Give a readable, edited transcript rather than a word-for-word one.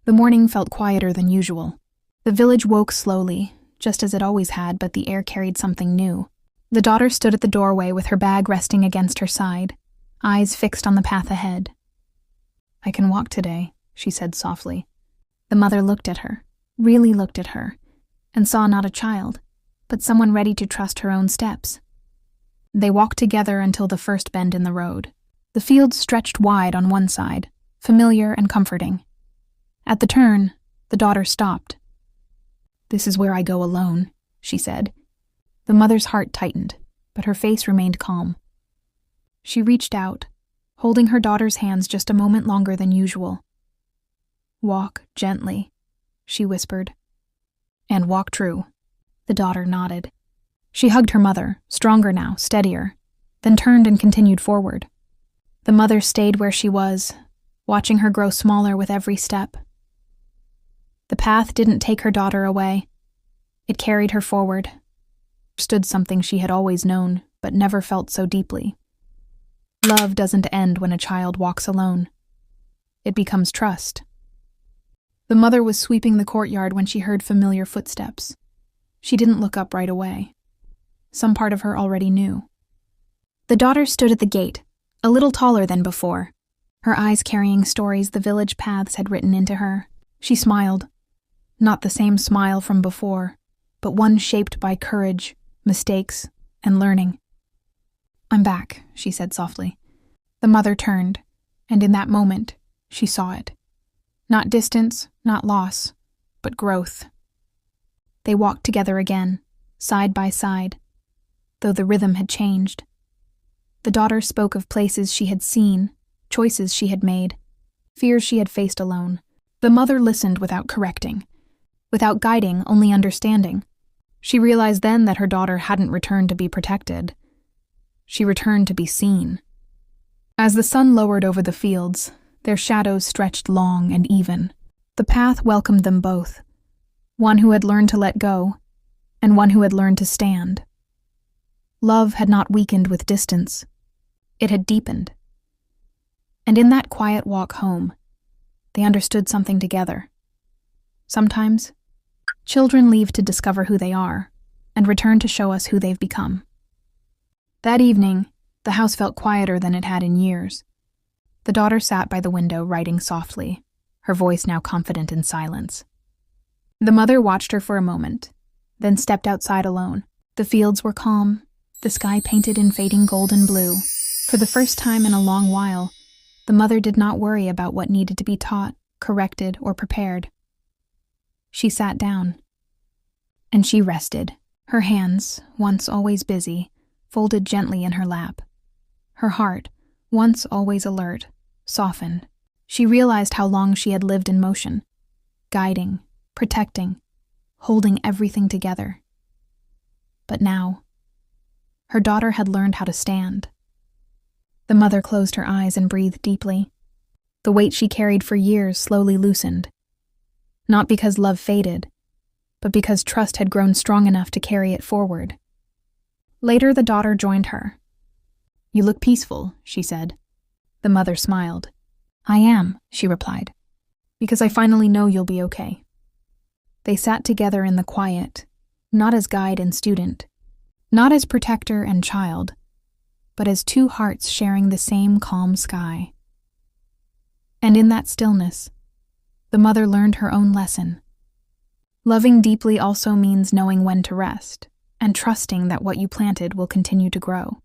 The morning felt quieter than usual. The village woke slowly, just as it always had, but the air carried something new. The daughter stood at the doorway with her bag resting against her side, eyes fixed on the path ahead. "I can walk today," she said softly. The mother looked at her, really looked at her, and saw not a child, but someone ready to trust her own steps. They walked together until the first bend in the road. The fields stretched wide on one side, familiar and comforting. At the turn, the daughter stopped. "This is where I go alone," she said. The mother's heart tightened, but her face remained calm. She reached out, holding her daughter's hands just a moment longer than usual. "Walk gently," she whispered. "And walk true." The daughter nodded. She hugged her mother, stronger now, steadier, then turned and continued forward. The mother stayed where she was, watching her grow smaller with every step. The path didn't take her daughter away. It carried her forward. Stood something she had always known, but never felt so deeply. Love doesn't end when a child walks alone. It becomes trust. The mother was sweeping the courtyard when she heard familiar footsteps. She didn't look up right away. Some part of her already knew. The daughter stood at the gate, a little taller than before, her eyes carrying stories the village paths had written into her. She smiled. Not the same smile from before, but one shaped by courage, mistakes, and learning. "I'm back," she said softly. The mother turned, and in that moment, she saw it. Not distance, not loss, but growth. They walked together again, side by side, though the rhythm had changed. The daughter spoke of places she had seen, choices she had made, fears she had faced alone. The mother listened without correcting, without guiding, only understanding. She realized then that her daughter hadn't returned to be protected. She returned to be seen. As the sun lowered over the fields, their shadows stretched long and even. The path welcomed them both, one who had learned to let go, and one who had learned to stand. Love had not weakened with distance. It had deepened. And in that quiet walk home, they understood something together. Sometimes, children leave to discover who they are, and return to show us who they've become. That evening, the house felt quieter than it had in years. The daughter sat by the window, writing softly, her voice now confident in silence. The mother watched her for a moment, then stepped outside alone. The fields were calm, the sky painted in fading gold and blue. For the first time in a long while, the mother did not worry about what needed to be taught, corrected, or prepared. She sat down. And she rested, her hands, once always busy, folded gently in her lap. Her heart, once always alert, softened. She realized how long she had lived in motion, guiding, protecting, holding everything together. But now, her daughter had learned how to stand. The mother closed her eyes and breathed deeply. The weight she carried for years slowly loosened. Not because love faded, but because trust had grown strong enough to carry it forward. Later, the daughter joined her. "You look peaceful," she said. The mother smiled. "I am," she replied, "because I finally know you'll be okay." They sat together in the quiet, not as guide and student, not as protector and child, but as two hearts sharing the same calm sky. And in that stillness, the mother learned her own lesson. Loving deeply also means knowing when to rest, and trusting that what you planted will continue to grow.